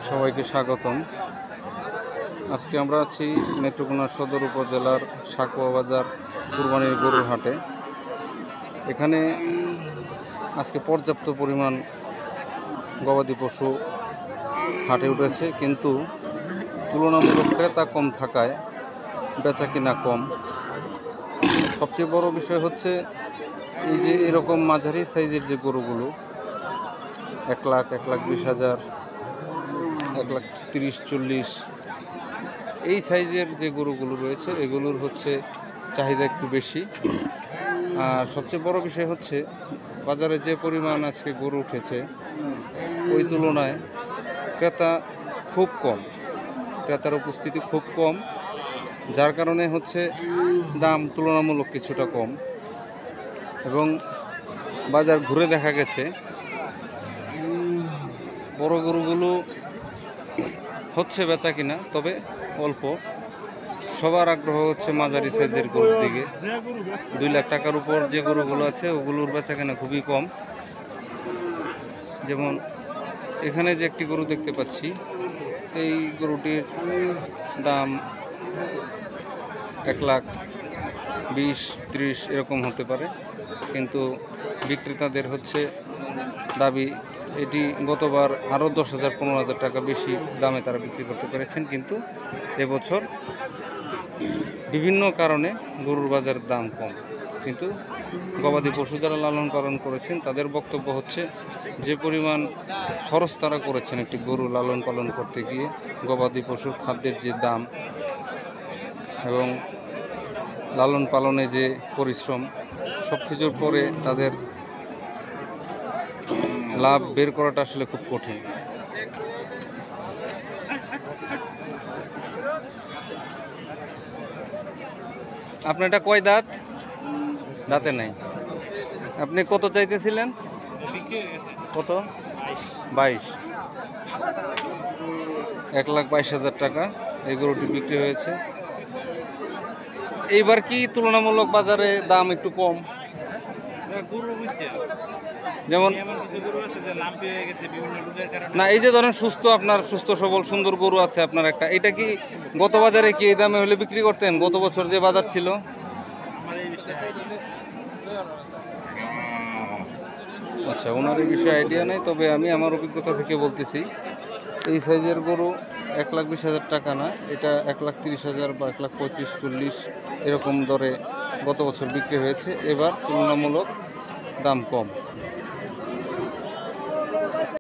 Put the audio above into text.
সবাইকে স্বাগতম। আজকে আমরা আছি নেত্রকোনা সদর উপজেলার সাকুয়া বাজার কুরবানির গরুর হাটে। এখানে আজকে পর্যাপ্ত পরিমাণ গবাদি পশু হাটে উঠেছে, কিন্তু তুলনামূলক ক্রেতা কম থাকায় বেচা কিনা কম। সবচেয়ে বড় বিষয় হচ্ছে এই যে এরকম মাঝারি সাইজের যে গরুগুলো 1 লাখ, 1,20,000, 1,30,40 এই সাইজের যে গরুগুলো রয়েছে এগুলোর হচ্ছে চাহিদা একটু বেশি। আর সবচেয়ে বড় বিষয় হচ্ছে বাজারে যে পরিমাণ আজকে গরু উঠেছে ওই তুলনায় ক্রেতা খুব কম, ক্রেতার উপস্থিতি খুব কম, যার কারণে হচ্ছে দাম তুলনামূলক কিছুটা কম। এবং বাজার ঘুরে দেখা গেছে বড় গরুগুলো হচ্ছে বেচা কিনা, তবে অল্প। সবার আগ্রহ হচ্ছে মাঝারি সাইজের গরুর দিকে। 2 লাখ টাকার উপর যে গরুগুলো আছে ওগুলোর বেচা কিনা খুবই কম। যেমন এখানে যে একটি গরু দেখতে পাচ্ছি, এই গরুটির দাম 1,20,30 এরকম হতে পারে, কিন্তু বিক্রেতাদের হচ্ছে দাবি এটি গতবার আরও 10,000-15,000 টাকা বেশি দামে তারা বিক্রি করতে পেরেছেন। কিন্তু এবছর বিভিন্ন কারণে গরুর বাজারের দাম কম। কিন্তু গবাদি পশু যারা লালন পালন করেছেন তাদের বক্তব্য হচ্ছে যে পরিমাণ খরচ তারা করেছেন একটি গরু লালন পালন করতে গিয়ে, গবাদি পশুর খাদ্যের যে দাম এবং লালন পালনে যে পরিশ্রম, সব কিছুর পরে তাদের লাভ বের করাটা আসলে খুব কঠিন। আপনার এটা কয় দাঁত? দাঁতে নাই। আপনি কত চাইতেছিলেন? কত? 22। 1,22,000 টাকা এই গরুটি বিক্রি হয়েছে। এইবার কি তুলনামূলক বাজারে দাম একটু কম? যেমন না, এই যে ধরেন সুস্থ, আপনার সুস্থ সবল সুন্দর গরু আছে আপনার একটা, এটা কি গত বাজারে কি এই দামে হলে বিক্রি করতেন গত বছর যে বাজার ছিল? আচ্ছা, ওনার এই বিষয়ে আইডিয়া নেই, তবে আমি আমার অভিজ্ঞতা থেকে বলতেছি এই সাইজের গরু 1,20,000 টাকা না, এটা 1,30,000 বা 1,35,40 এরকম দরে গত বছর বিক্রি হয়েছে। এবার তুলনামূলক দাম কম।